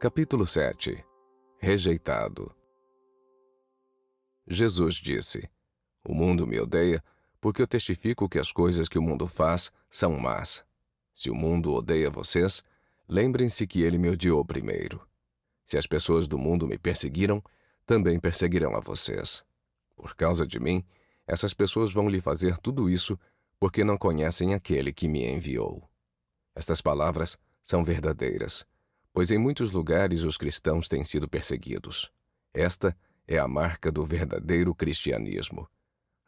Capítulo 7. Rejeitado. Jesus disse: O mundo me odeia porque eu testifico que as coisas que o mundo faz são más. Se o mundo odeia vocês, lembrem-se que ele me odiou primeiro. Se as pessoas do mundo me perseguiram, também perseguirão a vocês. Por causa de mim, essas pessoas vão lhe fazer tudo isso porque não conhecem aquele que me enviou. Estas palavras são verdadeiras, pois em muitos lugares os cristãos têm sido perseguidos. Esta é a marca do verdadeiro cristianismo.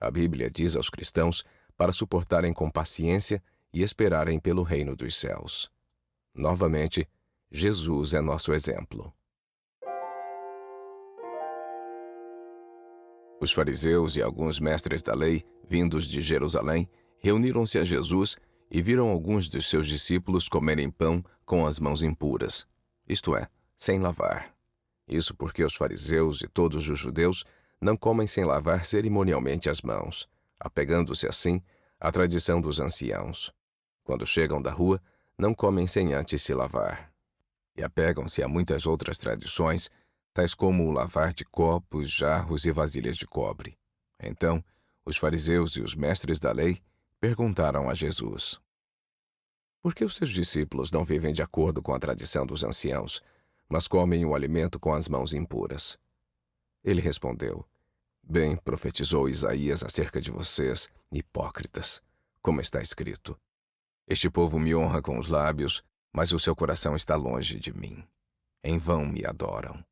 A Bíblia diz aos cristãos para suportarem com paciência e esperarem pelo reino dos céus. Novamente, Jesus é nosso exemplo. Os fariseus e alguns mestres da lei, vindos de Jerusalém, reuniram-se a Jesus e viram alguns dos seus discípulos comerem pão com as mãos impuras, isto é, sem lavar. Isso porque os fariseus e todos os judeus não comem sem lavar cerimonialmente as mãos, apegando-se assim à tradição dos anciãos. Quando chegam da rua, não comem sem antes se lavar. E apegam-se a muitas outras tradições, tais como o lavar de copos, jarros e vasilhas de cobre. Então, os fariseus e os mestres da lei perguntaram a Jesus: Por que os seus discípulos não vivem de acordo com a tradição dos anciãos, mas comem o alimento com as mãos impuras? Ele respondeu: Bem profetizou Isaías acerca de vocês, hipócritas, como está escrito: Este povo me honra com os lábios, mas o seu coração está longe de mim. Em vão me adoram.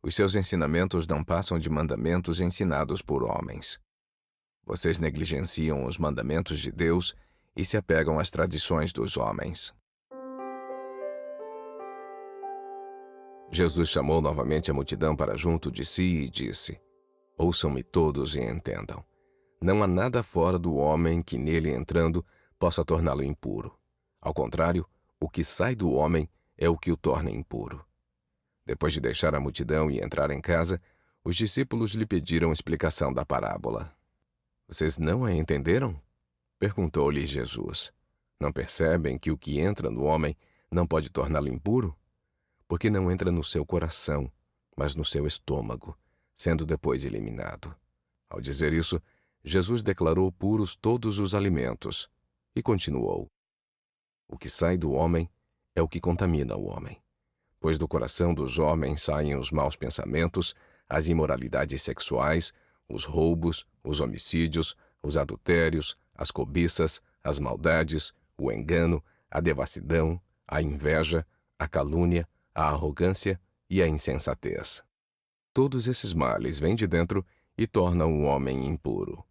Os seus ensinamentos não passam de mandamentos ensinados por homens. Vocês negligenciam os mandamentos de Deus e se apegam às tradições dos homens. Jesus chamou novamente a multidão para junto de si e disse: Ouçam-me todos e entendam. Não há nada fora do homem que nele entrando possa torná-lo impuro. Ao contrário, o que sai do homem é o que o torna impuro. Depois de deixar a multidão e entrar em casa, os discípulos lhe pediram explicação da parábola. Vocês não a entenderam? Perguntou-lhe Jesus. Não percebem que o que entra no homem não pode torná-lo impuro? Porque não entra no seu coração, mas no seu estômago, sendo depois eliminado. Ao dizer isso, Jesus declarou puros todos os alimentos e continuou: O que sai do homem é o que contamina o homem. Pois do coração dos homens saem os maus pensamentos, as imoralidades sexuais, os roubos, os homicídios, os adultérios, as cobiças, as maldades, o engano, a devassidão, a inveja, a calúnia, a arrogância e a insensatez. Todos esses males vêm de dentro e tornam o homem impuro.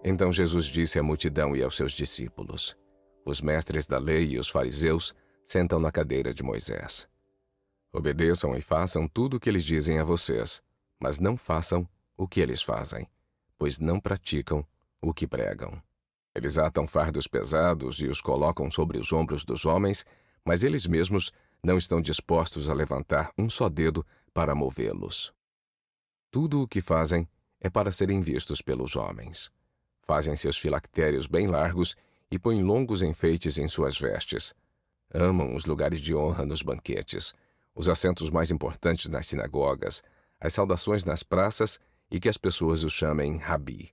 Então Jesus disse à multidão e aos seus discípulos: Os mestres da lei e os fariseus sentam na cadeira de Moisés. Obedeçam e façam tudo o que eles dizem a vocês, mas não façam o que eles fazem, pois não praticam o que pregam. Eles atam fardos pesados e os colocam sobre os ombros dos homens, mas eles mesmos não estão dispostos a levantar um só dedo para movê-los. Tudo o que fazem é para serem vistos pelos homens. Fazem seus filactérios bem largos e põem longos enfeites em suas vestes. Amam os lugares de honra nos banquetes, os assentos mais importantes nas sinagogas, as saudações nas praças e que as pessoas os chamem Rabi.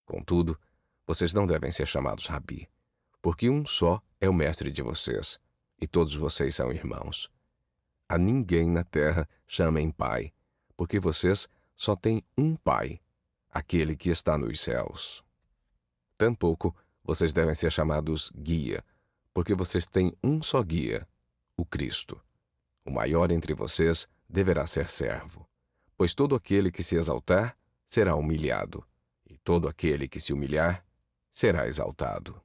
Contudo, vocês não devem ser chamados Rabi, porque um só é o mestre de vocês, e todos vocês são irmãos. A ninguém na terra chamem Pai, porque vocês só têm um Pai, aquele que está nos céus. Tampouco vocês devem ser chamados Guia, porque vocês têm um só Guia, o Cristo. O maior entre vocês deverá ser servo, pois todo aquele que se exaltar será humilhado, e todo aquele que se humilhar será exaltado.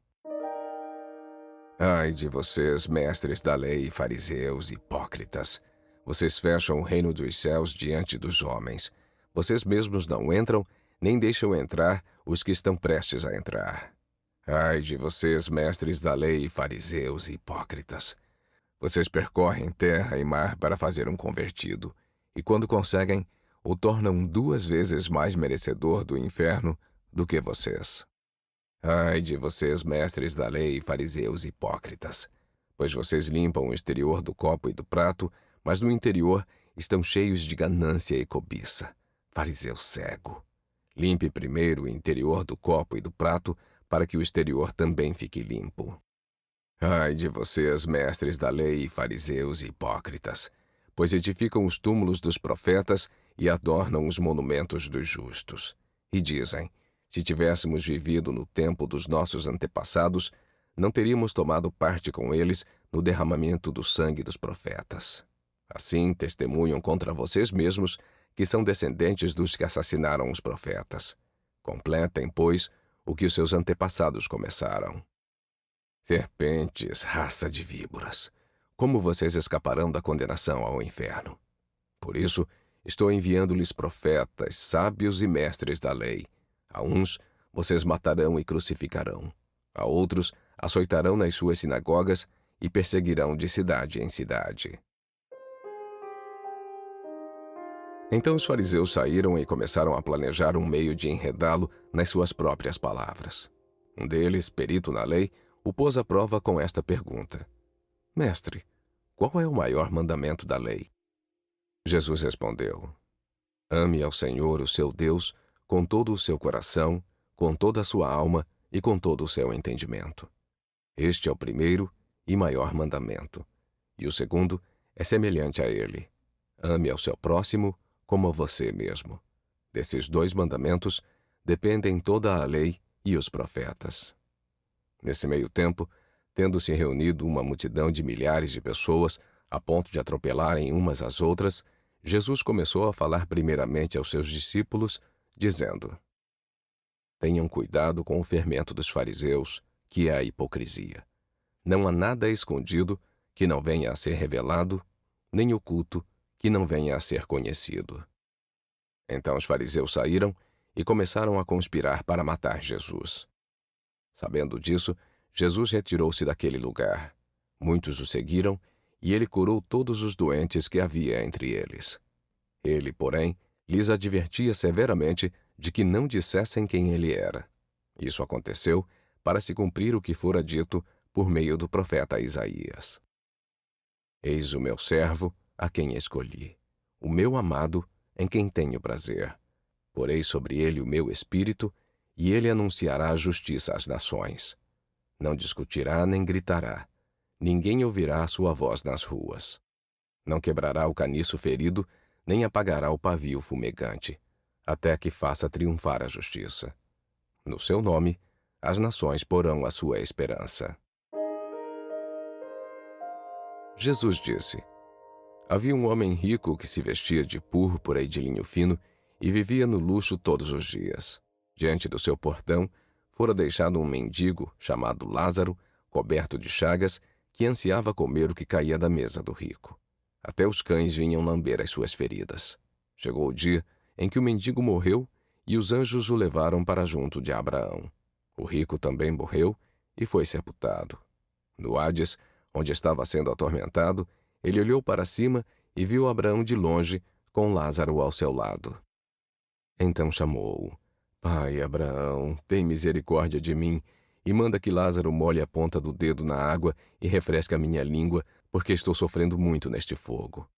Ai de vocês, mestres da lei e fariseus, hipócritas! Vocês fecham o reino dos céus diante dos homens. Vocês mesmos não entram, nem deixam entrar os que estão prestes a entrar. Ai de vocês, mestres da lei e fariseus, hipócritas! Vocês percorrem terra e mar para fazer um convertido, e quando conseguem, o tornam 2 vezes mais merecedor do inferno do que vocês. Ai de vocês, mestres da lei e fariseus hipócritas! Pois vocês limpam o exterior do copo e do prato, mas no interior estão cheios de ganância e cobiça. Fariseu cego! Limpe primeiro o interior do copo e do prato, para que o exterior também fique limpo. Ai de vocês, mestres da lei e fariseus e hipócritas, pois edificam os túmulos dos profetas e adornam os monumentos dos justos. E dizem, se tivéssemos vivido no tempo dos nossos antepassados, não teríamos tomado parte com eles no derramamento do sangue dos profetas. Assim testemunham contra vocês mesmos que são descendentes dos que assassinaram os profetas. Completem, pois, o que os seus antepassados começaram. Serpentes, raça de víboras, como vocês escaparão da condenação ao inferno? Por isso, estou enviando-lhes profetas, sábios e mestres da lei. A uns, vocês matarão e crucificarão. A outros, açoitarão nas suas sinagogas e perseguirão de cidade em cidade. Então os fariseus saíram e começaram a planejar um meio de enredá-lo nas suas próprias palavras. Um deles, perito na lei, o pôs à prova com esta pergunta: Mestre, qual é o maior mandamento da lei? Jesus respondeu: Ame ao Senhor, o seu Deus, com todo o seu coração, com toda a sua alma e com todo o seu entendimento. Este é o primeiro e maior mandamento. E o segundo é semelhante a ele: ame ao seu próximo como a você mesmo. Desses 2 mandamentos dependem toda a lei e os profetas. Nesse meio tempo, tendo-se reunido uma multidão de milhares de pessoas, a ponto de atropelarem umas às outras, Jesus começou a falar primeiramente aos seus discípulos, dizendo: Tenham cuidado com o fermento dos fariseus, que é a hipocrisia. Não há nada escondido que não venha a ser revelado, nem oculto que não venha a ser conhecido. Então os fariseus saíram e começaram a conspirar para matar Jesus. Sabendo disso, Jesus retirou-se daquele lugar. Muitos o seguiram, e ele curou todos os doentes que havia entre eles. Ele, porém, lhes advertia severamente de que não dissessem quem ele era. Isso aconteceu para se cumprir o que fora dito por meio do profeta Isaías. Eis o meu servo, a quem escolhi, o meu amado, em quem tenho prazer. Porei sobre ele o meu espírito, e ele anunciará a justiça às nações. Não discutirá nem gritará. Ninguém ouvirá a sua voz nas ruas. Não quebrará o caniço ferido, nem apagará o pavio fumegante, até que faça triunfar a justiça. No seu nome, as nações porão a sua esperança. Jesus disse: Havia um homem rico que se vestia de púrpura e de linho fino e vivia no luxo todos os dias. Diante do seu portão, fora deixado um mendigo, chamado Lázaro, coberto de chagas, que ansiava comer o que caía da mesa do rico. Até os cães vinham lamber as suas feridas. Chegou o dia em que o mendigo morreu e os anjos o levaram para junto de Abraão. O rico também morreu e foi sepultado. No Hades, onde estava sendo atormentado, ele olhou para cima e viu Abraão de longe, com Lázaro ao seu lado. Então chamou-o: Pai Abraão, tem misericórdia de mim e manda que Lázaro molhe a ponta do dedo na água e refresque a minha língua, porque estou sofrendo muito neste fogo.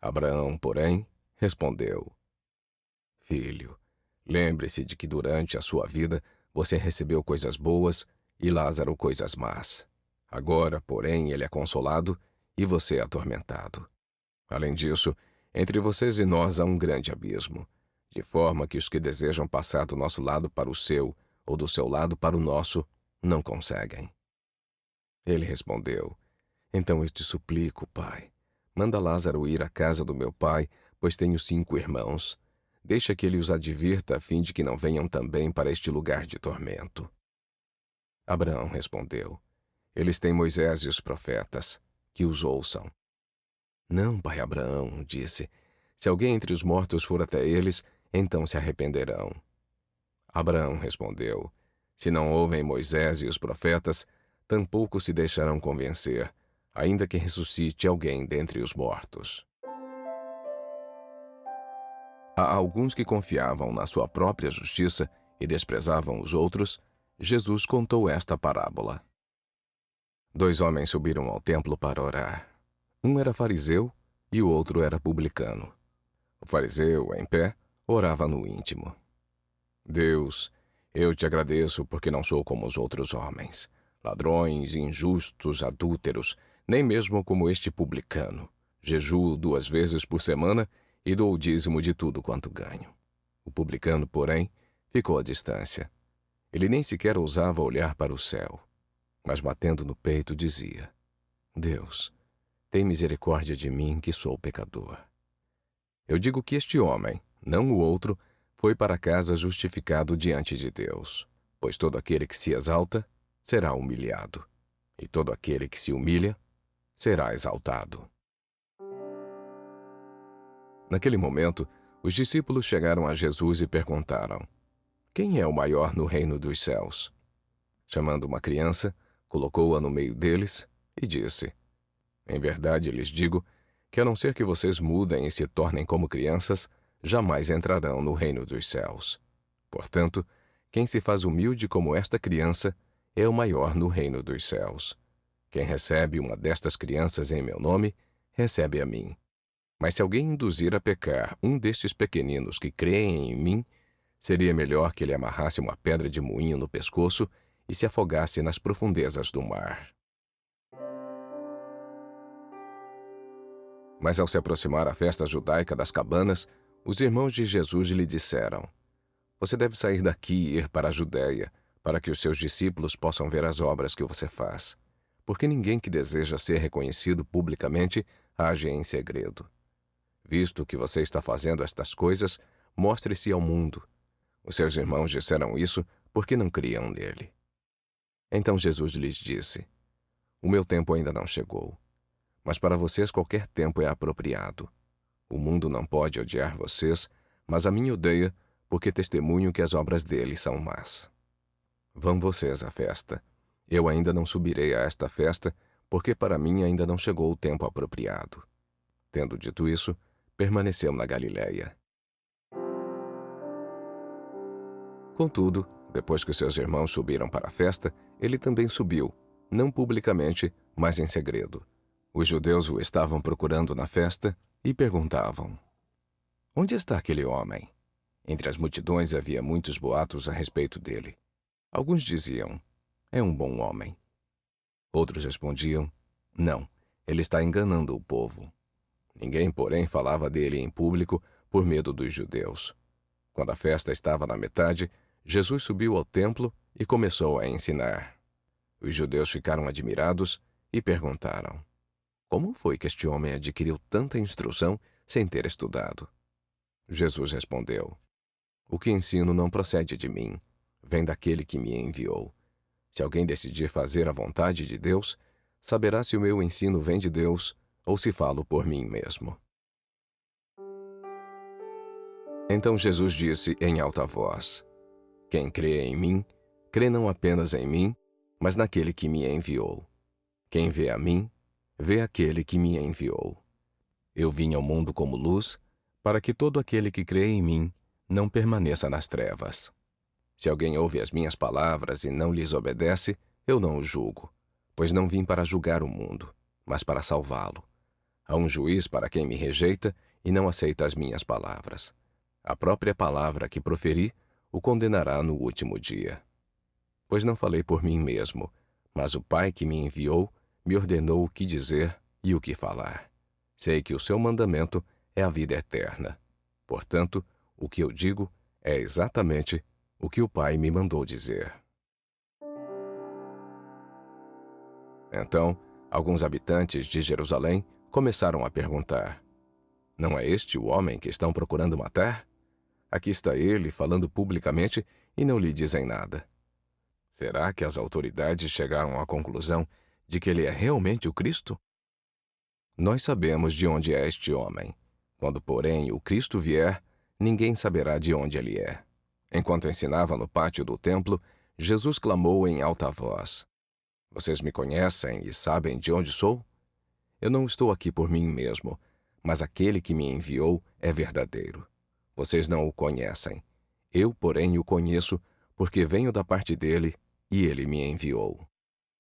Abraão, porém, respondeu: Filho, lembre-se de que durante a sua vida você recebeu coisas boas e Lázaro coisas más. Agora, porém, ele é consolado e você é atormentado. Além disso, entre vocês e nós há um grande abismo, de forma que os que desejam passar do nosso lado para o seu, ou do seu lado para o nosso, não conseguem. Ele respondeu: Então eu te suplico, pai, manda Lázaro ir à casa do meu pai, pois tenho 5 irmãos. Deixa que ele os advirta, a fim de que não venham também para este lugar de tormento. Abraão respondeu: Eles têm Moisés e os profetas, que os ouçam. Não, pai Abraão, disse, se alguém entre os mortos for até eles, então se arrependerão. Abraão respondeu: Se não ouvem Moisés e os profetas, tampouco se deixarão convencer, ainda que ressuscite alguém dentre os mortos. A alguns que confiavam na sua própria justiça e desprezavam os outros, Jesus contou esta parábola. Dois homens subiram ao templo para orar. Um era fariseu e o outro era publicano. O fariseu, em pé, orava no íntimo. Deus, eu te agradeço porque não sou como os outros homens, ladrões, injustos, adúlteros, nem mesmo como este publicano. Jejuo 2 vezes por semana e dou o dízimo de tudo quanto ganho. O publicano, porém, ficou à distância. Ele nem sequer ousava olhar para o céu, mas batendo no peito dizia: Deus, tem misericórdia de mim que sou pecador. Eu digo que este homem, não o outro, foi para casa justificado diante de Deus, pois todo aquele que se exalta será humilhado, e todo aquele que se humilha será exaltado. Naquele momento, os discípulos chegaram a Jesus e perguntaram: Quem é o maior no reino dos céus? Chamando uma criança, colocou-a no meio deles e disse: Em verdade lhes digo que, a não ser que vocês mudem e se tornem como crianças, jamais entrarão no reino dos céus. Portanto, quem se faz humilde como esta criança é o maior no reino dos céus. Quem recebe uma destas crianças em meu nome, recebe a mim. Mas se alguém induzir a pecar um destes pequeninos que creem em mim, seria melhor que ele amarrasse uma pedra de moinho no pescoço e se afogasse nas profundezas do mar. Mas ao se aproximar a festa judaica das cabanas, os irmãos de Jesus lhe disseram: Você deve sair daqui e ir para a Judéia, para que os seus discípulos possam ver as obras que você faz. Porque ninguém que deseja ser reconhecido publicamente age em segredo. Visto que você está fazendo estas coisas, mostre-se ao mundo. Os seus irmãos disseram isso porque não criam nele. Então Jesus lhes disse: O meu tempo ainda não chegou, mas para vocês qualquer tempo é apropriado. O mundo não pode odiar vocês, mas a mim odeia, porque testemunho que as obras dele são más. Vão vocês à festa. Eu ainda não subirei a esta festa, porque para mim ainda não chegou o tempo apropriado. Tendo dito isso, permaneceu na Galiléia. Contudo, depois que seus irmãos subiram para a festa, ele também subiu, não publicamente, mas em segredo. Os judeus o estavam procurando na festa e perguntavam: Onde está aquele homem? Entre as multidões havia muitos boatos a respeito dele. Alguns diziam: É um bom homem. Outros respondiam: Não, ele está enganando o povo. Ninguém, porém, falava dele em público por medo dos judeus. Quando a festa estava na metade, Jesus subiu ao templo e começou a ensinar. Os judeus ficaram admirados e perguntaram: Como foi que este homem adquiriu tanta instrução sem ter estudado? Jesus respondeu: O que ensino não procede de mim, vem daquele que me enviou. Se alguém decidir fazer a vontade de Deus, saberá se o meu ensino vem de Deus ou se falo por mim mesmo. Então Jesus disse em alta voz: Quem crê em mim, crê não apenas em mim, mas naquele que me enviou. Quem vê a mim, vê aquele que me enviou. Eu vim ao mundo como luz, para que todo aquele que crê em mim não permaneça nas trevas. Se alguém ouve as minhas palavras e não lhes obedece, eu não o julgo, pois não vim para julgar o mundo, mas para salvá-lo. Há um juiz para quem me rejeita e não aceita as minhas palavras. A própria palavra que proferi o condenará no último dia. Pois não falei por mim mesmo, mas o Pai que me enviou me ordenou o que dizer e o que falar. Sei que o seu mandamento é a vida eterna. Portanto, o que eu digo é exatamente o que o Pai me mandou dizer. Então, alguns habitantes de Jerusalém começaram a perguntar: Não é este o homem que estão procurando matar? Aqui está ele falando publicamente e não lhe dizem nada. Será que as autoridades chegaram à conclusão de que ele é realmente o Cristo? Nós sabemos de onde é este homem. Quando, porém, o Cristo vier, ninguém saberá de onde ele é. Enquanto ensinava no pátio do templo, Jesus clamou em alta voz: Vocês me conhecem e sabem de onde sou? Eu não estou aqui por mim mesmo, mas aquele que me enviou é verdadeiro. Vocês não o conhecem. Eu, porém, o conheço, porque venho da parte dele e ele me enviou.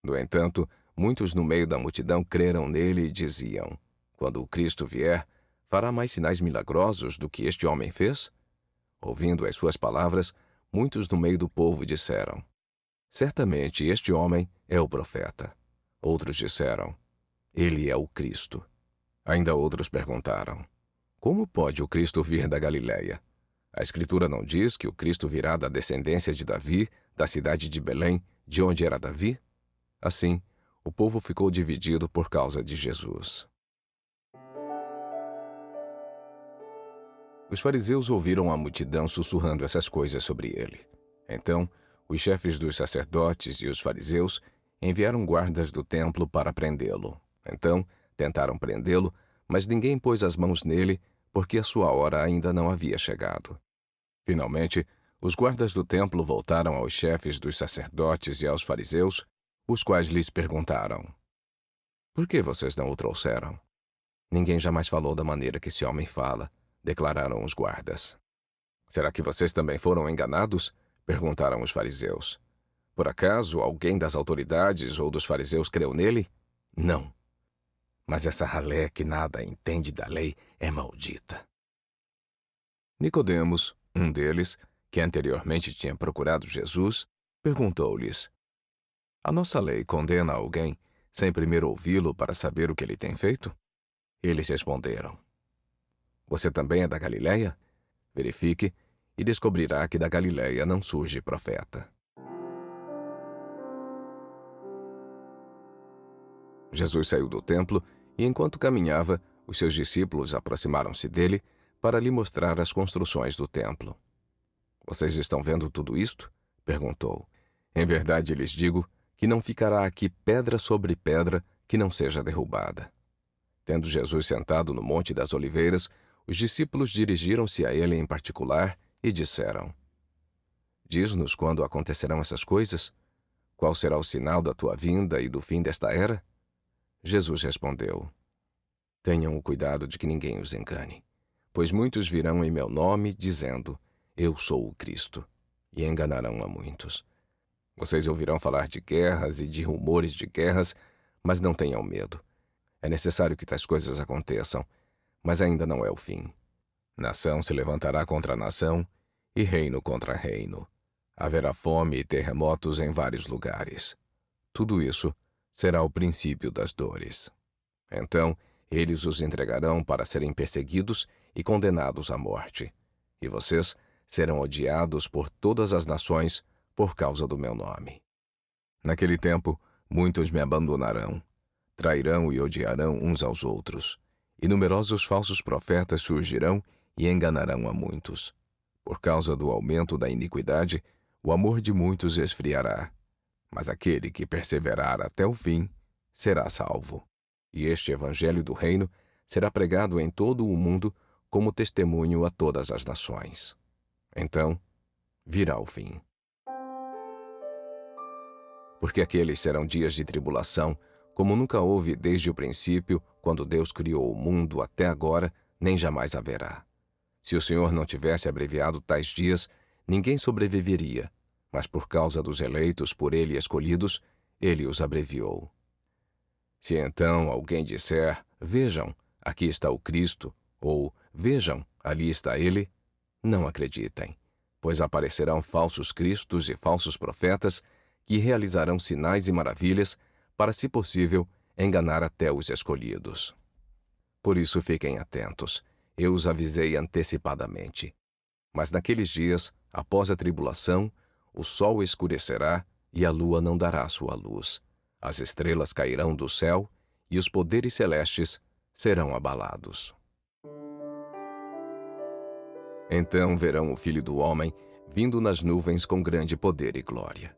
No entanto, muitos no meio da multidão creram nele e diziam: quando o Cristo vier, fará mais sinais milagrosos do que este homem fez? Ouvindo as suas palavras, muitos no meio do povo disseram: certamente este homem é o profeta. Outros disseram: ele é o Cristo. Ainda outros perguntaram: como pode o Cristo vir da Galiléia? A Escritura não diz que o Cristo virá da descendência de Davi, da cidade de Belém, de onde era Davi? Assim, o povo ficou dividido por causa de Jesus. Os fariseus ouviram a multidão sussurrando essas coisas sobre ele. Então, os chefes dos sacerdotes e os fariseus enviaram guardas do templo para prendê-lo. Então, tentaram prendê-lo, mas ninguém pôs as mãos nele, porque a sua hora ainda não havia chegado. Finalmente, os guardas do templo voltaram aos chefes dos sacerdotes e aos fariseus, os quais lhes perguntaram: por que vocês não o trouxeram? Ninguém jamais falou da maneira que esse homem fala, declararam os guardas. Será que vocês também foram enganados? Perguntaram os fariseus. Por acaso alguém das autoridades ou dos fariseus creu nele? Não. Mas essa ralé que nada entende da lei é maldita. Nicodemos, um deles, que anteriormente tinha procurado Jesus, perguntou-lhes: a nossa lei condena alguém sem primeiro ouvi-lo para saber o que ele tem feito? Eles responderam: você também é da Galiléia? Verifique e descobrirá que da Galiléia não surge profeta. Jesus saiu do templo e, enquanto caminhava, os seus discípulos aproximaram-se dele para lhe mostrar as construções do templo. Vocês estão vendo tudo isto? Perguntou. Em verdade lhes digo que não ficará aqui pedra sobre pedra que não seja derrubada. Tendo Jesus sentado no Monte das Oliveiras, os discípulos dirigiram-se a ele em particular e disseram: diz-nos quando acontecerão essas coisas? Qual será o sinal da tua vinda e do fim desta era? Jesus respondeu: tenham o cuidado de que ninguém os engane, pois muitos virão em meu nome, dizendo: eu sou o Cristo, e enganarão a muitos. Vocês ouvirão falar de guerras e de rumores de guerras, mas não tenham medo. É necessário que tais coisas aconteçam, mas ainda não é o fim. Nação se levantará contra nação, e reino contra reino. Haverá fome e terremotos em vários lugares. Tudo isso será o princípio das dores. Então, eles os entregarão para serem perseguidos e condenados à morte. E vocês serão odiados por todas as nações por causa do meu nome. Naquele tempo, muitos me abandonarão, trairão e odiarão uns aos outros, e numerosos falsos profetas surgirão e enganarão a muitos. Por causa do aumento da iniquidade, o amor de muitos esfriará, mas aquele que perseverar até o fim será salvo. E este evangelho do reino será pregado em todo o mundo como testemunho a todas as nações. Então, virá o fim. Porque aqueles serão dias de tribulação, como nunca houve desde o princípio, quando Deus criou o mundo até agora, nem jamais haverá. Se o Senhor não tivesse abreviado tais dias, ninguém sobreviveria, mas por causa dos eleitos por ele escolhidos, ele os abreviou. Se então alguém disser: vejam, aqui está o Cristo, ou vejam, ali está ele, não acreditem, pois aparecerão falsos cristos e falsos profetas que realizarão sinais e maravilhas para, se possível, enganar até os escolhidos. Por isso fiquem atentos, eu os avisei antecipadamente. Mas naqueles dias, após a tribulação, o sol escurecerá e a lua não dará sua luz. As estrelas cairão do céu e os poderes celestes serão abalados. Então verão o Filho do Homem vindo nas nuvens com grande poder e glória.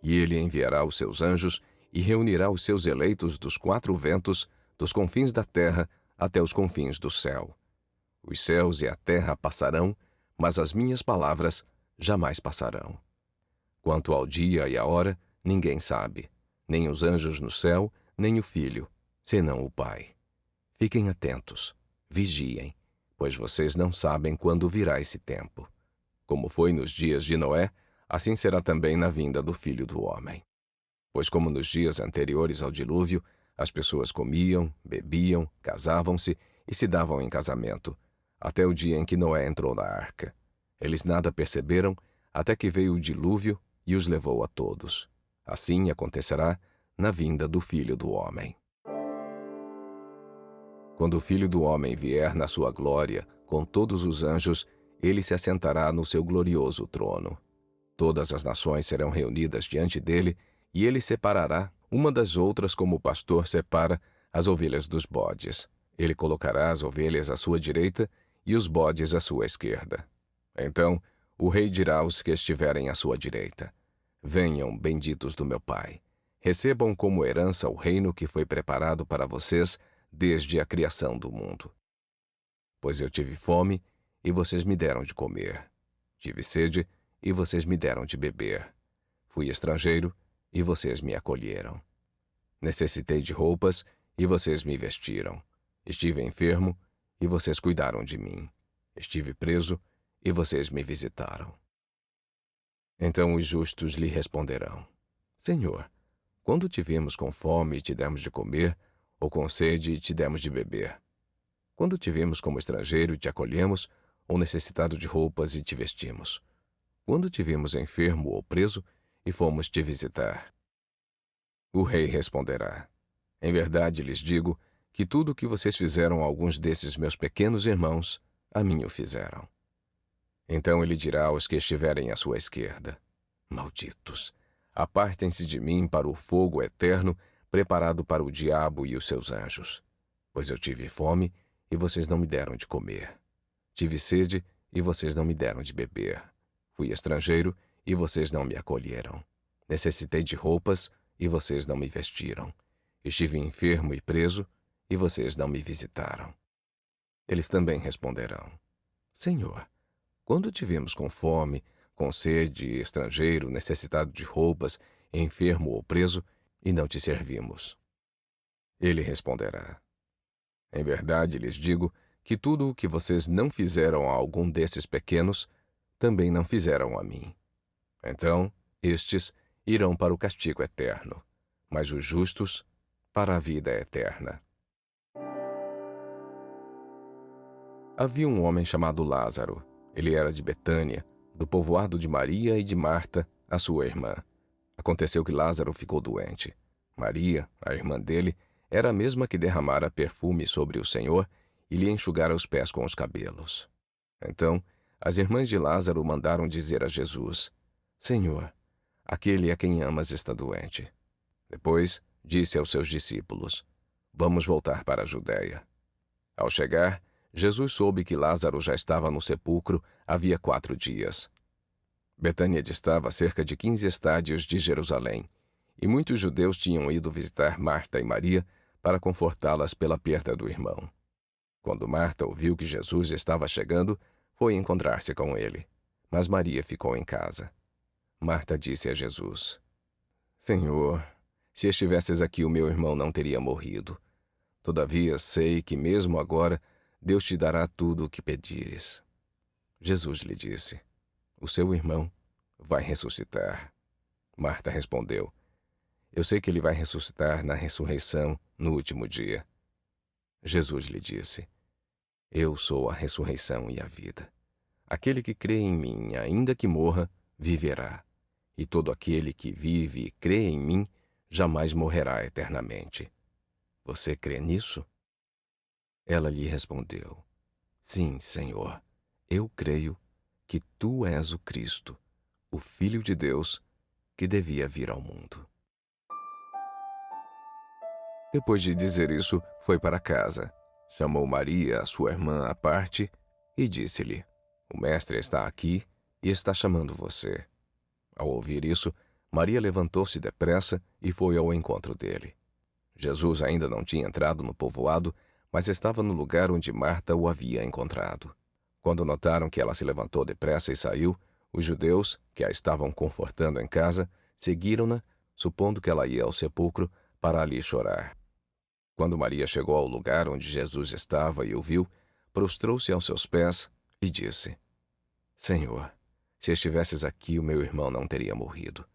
E ele enviará os seus anjos e reunirá os seus eleitos dos quatro ventos, dos confins da terra até os confins do céu. Os céus e a terra passarão, mas as minhas palavras jamais passarão. Quanto ao dia e à hora, ninguém sabe, nem os anjos no céu, nem o Filho, senão o Pai. Fiquem atentos, vigiem, pois vocês não sabem quando virá esse tempo. Como foi nos dias de Noé, assim será também na vinda do Filho do Homem. Pois como nos dias anteriores ao dilúvio, as pessoas comiam, bebiam, casavam-se e se davam em casamento, até o dia em que Noé entrou na arca. Eles nada perceberam, até que veio o dilúvio e os levou a todos. Assim acontecerá na vinda do Filho do Homem. Quando o Filho do Homem vier na sua glória, com todos os anjos, ele se assentará no seu glorioso trono. Todas as nações serão reunidas diante dele, e ele separará uma das outras como o pastor separa as ovelhas dos bodes. Ele colocará as ovelhas à sua direita e os bodes à sua esquerda. Então, o rei dirá aos que estiverem à sua direita: Venham, benditos do meu Pai. Recebam como herança o reino que foi preparado para vocês desde a criação do mundo. Pois eu tive fome, e vocês me deram de comer. Tive sede, e vocês me deram de beber. Fui estrangeiro, e vocês me acolheram. Necessitei de roupas, e vocês me vestiram. Estive enfermo, e vocês cuidaram de mim. Estive preso, e vocês me visitaram. Então os justos lhe responderão: Senhor, quando te vimos com fome e te demos de comer, ou com sede e te demos de beber? Quando te vimos como estrangeiro e te acolhemos, ou necessitado de roupas e te vestimos? Quando te vimos enfermo ou preso e fomos te visitar? O rei responderá: Em verdade lhes digo que tudo o que vocês fizeram a alguns desses meus pequenos irmãos, a mim o fizeram. Então ele dirá aos que estiverem à sua esquerda: Malditos, apartem-se de mim para o fogo eterno preparado para o diabo e os seus anjos. Pois eu tive fome e vocês não me deram de comer. Tive sede e vocês não me deram de beber. Fui estrangeiro e vocês não me acolheram. Necessitei de roupas e vocês não me vestiram. Estive enfermo e preso e vocês não me visitaram. Eles também responderão: Senhor, quando te vimos com fome, com sede, estrangeiro, necessitado de roupas, enfermo ou preso, e não te servimos? Ele responderá: Em verdade lhes digo que tudo o que vocês não fizeram a algum desses pequenos, também não fizeram a mim. Então, estes irão para o castigo eterno, mas os justos para a vida eterna. Havia um homem chamado Lázaro. Ele era de Betânia, do povoado de Maria e de Marta, a sua irmã. Aconteceu que Lázaro ficou doente. Maria, a irmã dele, era a mesma que derramara perfume sobre o Senhor e lhe enxugara os pés com os cabelos. Então, as irmãs de Lázaro mandaram dizer a Jesus: Senhor, aquele a quem amas está doente. Depois, disse aos seus discípulos: Vamos voltar para a Judéia. Ao chegar, Jesus soube que Lázaro já estava no sepulcro havia 4 dias. Betânia distava cerca de 15 estádios de Jerusalém, e muitos judeus tinham ido visitar Marta e Maria para confortá-las pela perda do irmão. Quando Marta ouviu que Jesus estava chegando, foi encontrar-se com ele, mas Maria ficou em casa. Marta disse a Jesus: Senhor, se estivesses aqui, o meu irmão não teria morrido. Todavia, sei que mesmo agora Deus te dará tudo o que pedires. Jesus lhe disse: O seu irmão vai ressuscitar. Marta respondeu: Eu sei que ele vai ressuscitar na ressurreição no último dia. Jesus lhe disse: Eu sou a ressurreição e a vida. Aquele que crê em mim, ainda que morra, viverá. E todo aquele que vive e crê em mim, jamais morrerá eternamente. Você crê nisso? Ela lhe respondeu: Sim, Senhor, eu creio que tu és o Cristo, o Filho de Deus, que devia vir ao mundo. Depois de dizer isso, foi para casa. Chamou Maria, sua irmã, à parte, e disse-lhe: O mestre está aqui e está chamando você. Ao ouvir isso, Maria levantou-se depressa e foi ao encontro dele. Jesus ainda não tinha entrado no povoado, mas estava no lugar onde Marta o havia encontrado. Quando notaram que ela se levantou depressa e saiu, os judeus, que a estavam confortando em casa, seguiram-na, supondo que ela ia ao sepulcro para ali chorar. Quando Maria chegou ao lugar onde Jesus estava e o viu, prostrou-se aos seus pés e disse: Senhor, se estivesses aqui, o meu irmão não teria morrido.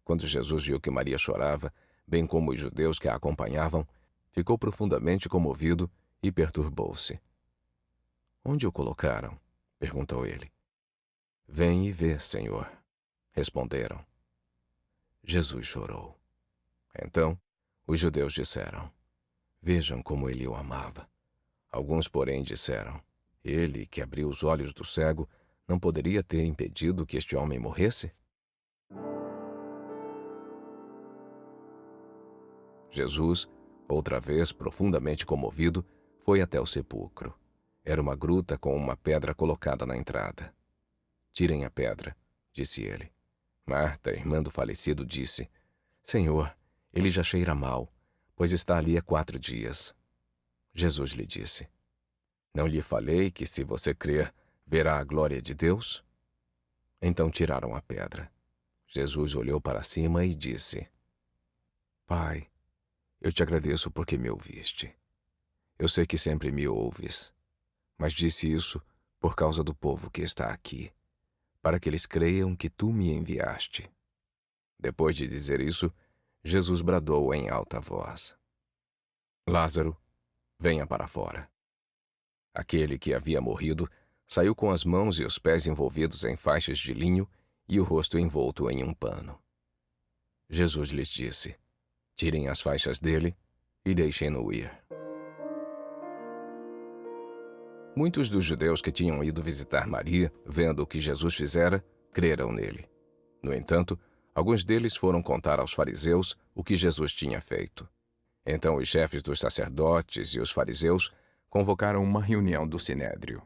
Quando Jesus viu que Maria chorava, bem como os judeus que a acompanhavam, ficou profundamente comovido e perturbou-se. "Onde o colocaram?" perguntou ele. "Vem e vê, Senhor", responderam. Jesus chorou. Então, os judeus disseram: "Vejam como ele o amava." Alguns, porém, disseram: "Ele, que abriu os olhos do cego, não poderia ter impedido que este homem morresse?" Jesus, outra vez profundamente comovido, foi até o sepulcro. Era uma gruta com uma pedra colocada na entrada. "Tirem a pedra", disse ele. Marta, irmã do falecido, disse: "Senhor, ele já cheira mal, pois está ali há 4 dias." Jesus lhe disse: "Não lhe falei que, se você crer, verá a glória de Deus?" Então tiraram a pedra. Jesus olhou para cima e disse: "Pai, eu te agradeço porque me ouviste. Eu sei que sempre me ouves, mas disse isso por causa do povo que está aqui, para que eles creiam que tu me enviaste." Depois de dizer isso, Jesus bradou em alta voz: "Lázaro, venha para fora." Aquele que havia morrido saiu com as mãos e os pés envolvidos em faixas de linho e o rosto envolto em um pano. Jesus lhes disse: "Tirem as faixas dele e deixem-no ir." Muitos dos judeus que tinham ido visitar Maria, vendo o que Jesus fizera, creram nele. No entanto, alguns deles foram contar aos fariseus o que Jesus tinha feito. Então os chefes dos sacerdotes e os fariseus convocaram uma reunião do sinédrio.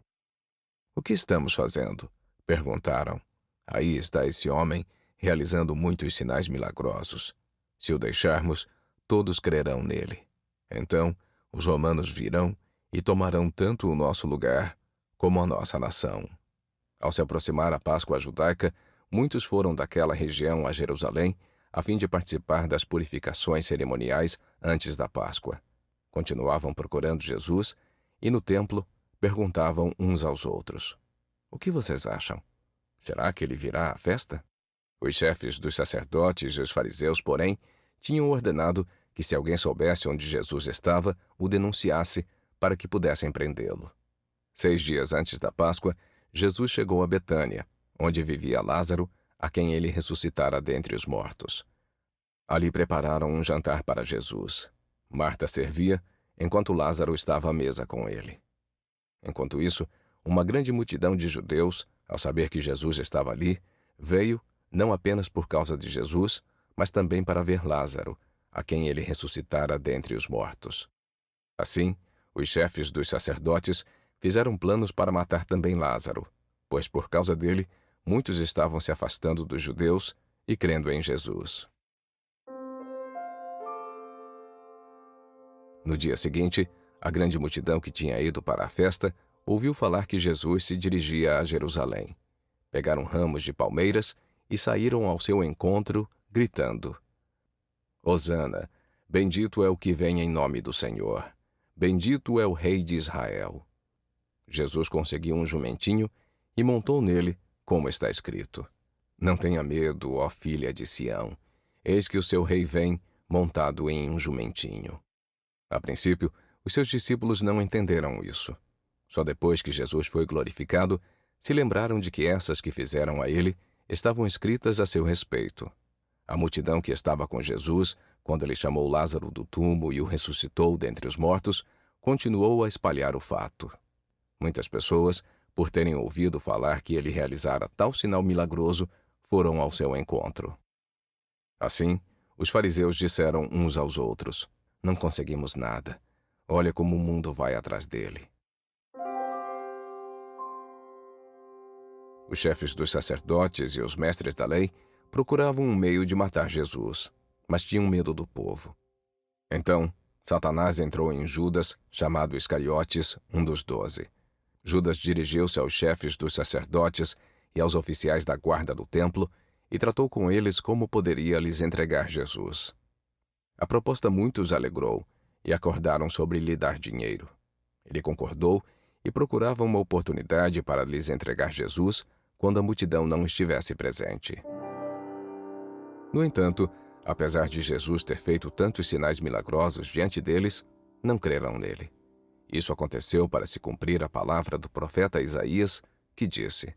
"O que estamos fazendo?" perguntaram. "Aí está esse homem, realizando muitos sinais milagrosos. Se o deixarmos, todos crerão nele. Então, os romanos virão e tomarão tanto o nosso lugar como a nossa nação." Ao se aproximar a Páscoa judaica, muitos foram daquela região a Jerusalém, a fim de participar das purificações cerimoniais antes da Páscoa. Continuavam procurando Jesus e, no templo, perguntavam uns aos outros: "O que vocês acham? Será que ele virá à festa?" Os chefes dos sacerdotes e os fariseus, porém, tinham ordenado que, se alguém soubesse onde Jesus estava, o denunciasse para que pudessem prendê-lo. 6 dias antes da Páscoa, Jesus chegou a Betânia, onde vivia Lázaro, a quem ele ressuscitara dentre os mortos. Ali prepararam um jantar para Jesus. Marta servia, enquanto Lázaro estava à mesa com ele. Enquanto isso, uma grande multidão de judeus, ao saber que Jesus estava ali, veio, não apenas por causa de Jesus, mas também para ver Lázaro, a quem ele ressuscitara dentre os mortos. Assim, os chefes dos sacerdotes fizeram planos para matar também Lázaro, pois por causa dele, muitos estavam se afastando dos judeus e crendo em Jesus. No dia seguinte, a grande multidão que tinha ido para a festa ouviu falar que Jesus se dirigia a Jerusalém. Pegaram ramos de palmeiras e saíram ao seu encontro, gritando: "Hosana, bendito é o que vem em nome do Senhor. Bendito é o Rei de Israel." Jesus conseguiu um jumentinho e montou nele, como está escrito: "Não tenha medo, ó filha de Sião. Eis que o seu rei vem, montado em um jumentinho." A princípio, os seus discípulos não entenderam isso. Só depois que Jesus foi glorificado, se lembraram de que essas que fizeram a ele estavam escritas a seu respeito. A multidão que estava com Jesus, quando ele chamou Lázaro do túmulo e o ressuscitou dentre os mortos, continuou a espalhar o fato. Muitas pessoas, por terem ouvido falar que ele realizara tal sinal milagroso, foram ao seu encontro. Assim, os fariseus disseram uns aos outros: "Não conseguimos nada. Olha como o mundo vai atrás dele." Os chefes dos sacerdotes e os mestres da lei procuravam um meio de matar Jesus, mas tinham medo do povo. Então, Satanás entrou em Judas, chamado Iscariotes, um dos 12. Judas dirigiu-se aos chefes dos sacerdotes e aos oficiais da guarda do templo e tratou com eles como poderia lhes entregar Jesus. A proposta muitos alegrou e acordaram sobre lhe dar dinheiro. Ele concordou e procurava uma oportunidade para lhes entregar Jesus quando a multidão não estivesse presente. No entanto, apesar de Jesus ter feito tantos sinais milagrosos diante deles, não creram nele. Isso aconteceu para se cumprir a palavra do profeta Isaías, que disse: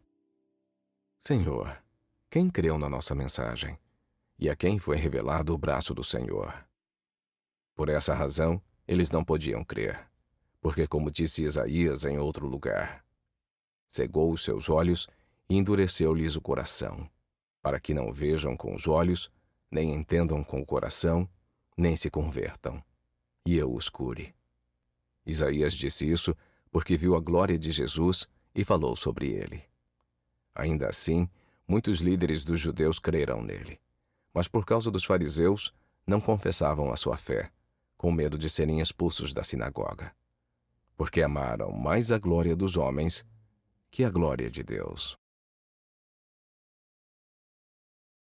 Senhor, quem creu na nossa mensagem? E a quem foi revelado o braço do Senhor? Por essa razão, eles não podiam crer, porque, como disse Isaías em outro lugar, cegou os seus olhos e endureceu-lhes o coração, para que não vejam com os olhos, nem entendam com o coração, nem se convertam, e eu os cure. Isaías disse isso porque viu a glória de Jesus e falou sobre ele. Ainda assim, muitos líderes dos judeus creram nele, mas por causa dos fariseus, não confessavam a sua fé, com medo de serem expulsos da sinagoga, porque amaram mais a glória dos homens que a glória de Deus.